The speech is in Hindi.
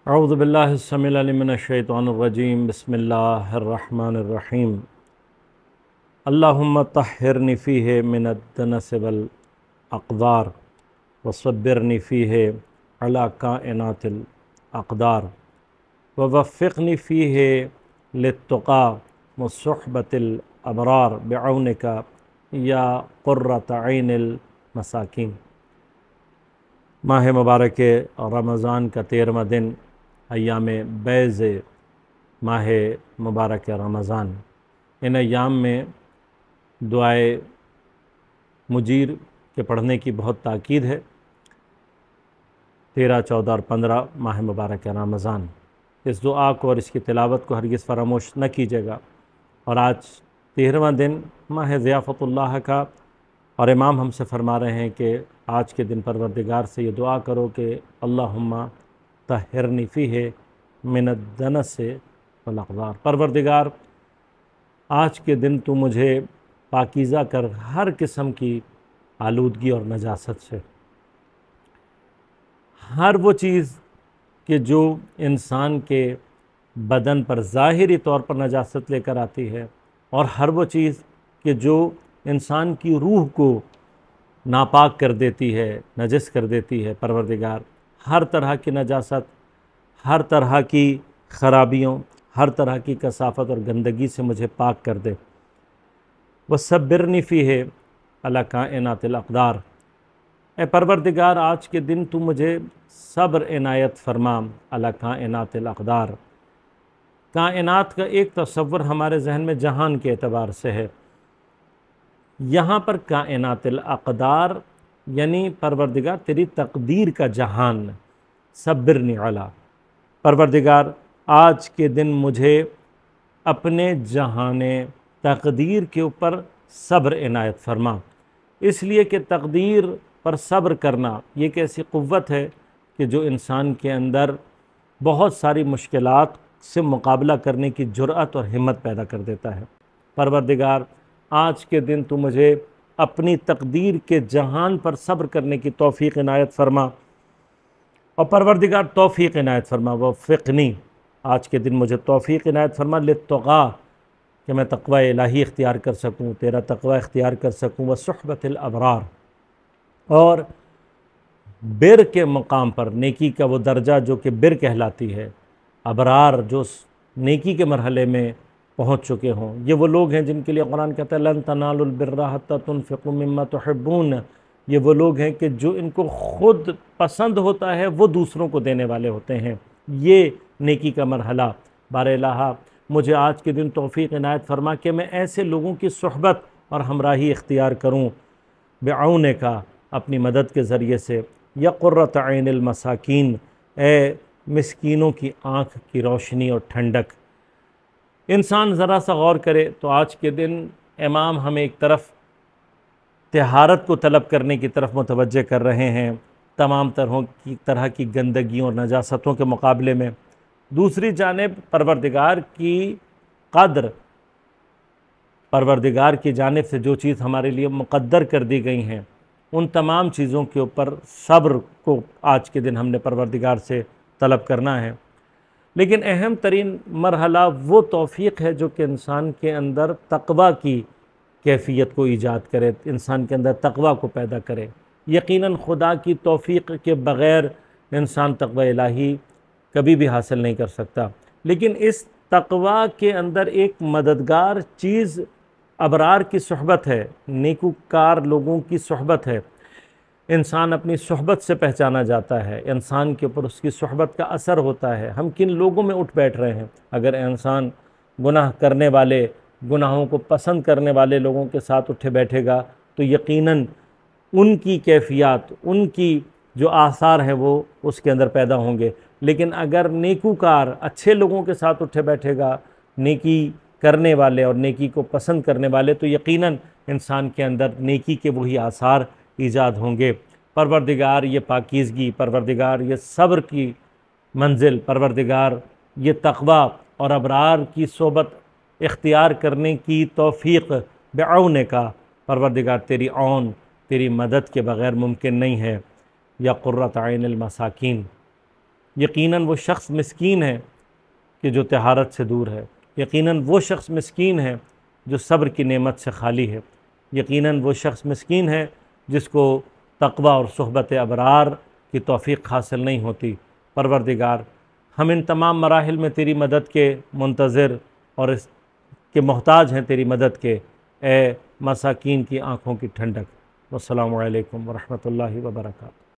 औज़ु बिल्लाहि स्समीइल अलीम मिनश शैतानिर रजीम बिस्मिल्लाहिर रहमानिर रहीम। अल्लाहुम्मा तह्हिरनी फ़ीहि मिनद दनस वल अक़दार वसब्बिरनी फ़ीहि अला काइनातिल अक़दार ववफ़्फ़िक़नी फ़ीहि लित्तुक़ा व सुहबतिल अबरार बिऔनिका या क़ुर्रत ऐनिल मसाकीन। माह मुबारक रमज़ान का 13वां दिन, अय्याम बैज़ माह मुबारक रमज़ान। इन अय्याम में दुआए मुजीर के पढ़ने की बहुत ताकीद है। 13, 14 और 15 माह मुबारक रमज़ान, इस दुआ को और इसकी तिलावत को हरगिज़ फरामोश न कीजिएगा। और आज 13वां दिन माह ज़ियाफ़तुल्लाह का, और इमाम हमसे फरमा रहे हैं कि आज के दिन परवरदिगार से ये दुआ करो कि अल्लाहुम्मा तह्हिरनी फ़ीहि मिनद दनस वल अक़दार। परवरदिगार, आज के दिन तू मुझे पाकीज़ा कर हर किस्म की आलूदगी और नजासत से। हर वो चीज़ कि जो इंसान के बदन पर ज़ाहिरी तौर पर नजासत लेकर आती है, और हर वो चीज़ कि जो इंसान की रूह को नापाक कर देती है, नजस कर देती है। परवरदिगार, हर तरह की नजासत, हर तरह की ख़राबियों, हर तरह की कसाफ़त और गंदगी से मुझे पाक कर दे। वसब्बिरनी फ़ीहि अला काइनातिल अक़दार। ए परवरदिगार, आज के दिन तू मुझे सब्र इनायत फ़रमा अला काइनातिल अक़दार। कायनात का एक तसव्वुर हमारे जहन में जहान के एतबार से है। यहाँ पर कायनातिल अक़दार यानी परवरदिगार तेरी तकदीर का जहान। सब्बिरनी अला, परवरदिगार आज के दिन मुझे अपने जहाने तकदीर के ऊपर सब्र इनायत फरमा। इसलिए कि तकदीर पर सब्र करना ये एक ऐसी क़ुव्वत है कि जो इंसान के अंदर बहुत सारी मुश्किलात से मुकाबला करने की जुर्अत और हिम्मत पैदा कर देता है। परवरदिगार, आज के दिन तू मुझे अपनी तकदीर के जहान पर सब्र करने की तौफ़ीक़ इनायत फ़रमा। और परवरदिगार तौफ़ीक़ इनायत फ़रमा, वफ़्फ़िक़नी, आज के दिन मुझे तौफ़ीक़ इनायत फ़रमा लित्तुक़ा, कि मैं तक़वा इलाही इख्तियार कर सकूँ, तेरा तक़वा इख्तियार कर सकूँ। व सुहबतिल अबरार, और बिर के मकाम पर, नेकी का वो दर्जा जो कि बिर कहलाती है। अबरार जो नेकी के मरहले में पहुँच चुके हों, ये वो लोग हैं जिनके लिए कुरान कहता है लन तनालुल बिर्रा हत्ता तुनफ़िक़ू मिम्मा तुहिब्बून। ये वो लोग हैं कि जो इनको ख़ुद पसंद होता है वो दूसरों को देने वाले होते हैं। ये नेकी का मरहला। बार-ए-इलाहा, मुझे आज के दिन तौफ़ीक़ इनायत फ़रमा कि मैं ऐसे लोगों की सुहबत और हमराही इख्तियार करूँ बिऔनिका, अपनी मदद के ज़रिए से। या क़ुर्रत ऐनिल मसाकीन, ए मिस्कीनों की आँख की रोशनी और ठंडक। इंसान ज़रा सा गौर करे तो आज के दिन इमाम हमें एक तरफ तहारत को तलब करने की तरफ मुतवज्जे कर रहे हैं, तमाम तरह की गंदगियों और नजासतों के मुकाबले में। दूसरी जानिब परवरदिगार की क़द्र, परवरदिगार की जानिब से जो चीज़ हमारे लिए मुक़द्दर कर दी गई हैं, उन तमाम चीज़ों के ऊपर सब्र को आज के दिन हमने परवरदिगार से तलब करना है। लेकिन अहम तरीन मरहला वो तौफ़ीक़ है जो कि इंसान के अंदर तक़वा की कैफ़ियत को ईजाद करे, इंसान के अंदर तक़वा को पैदा करे। यकीनन खुदा की तौफ़ीक़ के बग़ैर इंसान तक़वा इलाही कभी भी हासिल नहीं कर सकता। लेकिन इस तक़वा के अंदर एक मददगार चीज़ अबरार की सुहबत है, नेकूकार लोगों की सुहबत है। इंसान अपनी सुहबत से पहचाना जाता है, इंसान के ऊपर उसकी सुहबत का असर होता है। हम किन लोगों में उठ बैठ रहे हैं। अगर इंसान गुनाह करने वाले, गुनाहों को पसंद करने वाले लोगों के साथ उठे बैठेगा तो यकीनन उनकी कैफ़ियत, उनकी जो आसार हैं वो उसके अंदर पैदा होंगे। लेकिन अगर नेकूकार अच्छे लोगों के साथ उठे बैठेगा, नेकी करने वाले और नेकी को पसंद करने वाले, तो यकीनन इंसान के अंदर नेकी के वही आसार ईजाद होंगे। परवरदिगार ये पाकीज़गी, परवरदिगार ये सब्र की मंजिल, परवरदिगार ये तक़वा और अबरार की सोबत इख्तियार करने की तौफ़ीक़ बिऔनिका, परवरदिगार तेरी औन, तेरी मदद के बग़ैर मुमकिन नहीं है। या क़ुर्रत ऐनिल मसाकीन, यकीनन वो शख्स मिस्कीन है कि जो तहारत से दूर है। यकीनन वो शख्स मिस्कीन है जो सब्र की नेमत से खाली है। यकीनन वो शख्स मिस्कीन है जिसको तक़वा और सुहबत अबरार की तौफ़ीक़ हासिल नहीं होती। परवरदिगार, हम इन तमाम मराहिल में तेरी मदद के मुंतज़िर और इस के मोहताज हैं तेरी मदद के। ए मसाकीन की आँखों की ठंडक। वस्सलामु अलैकुम वरहमतुल्लाहि वबरकातुहू।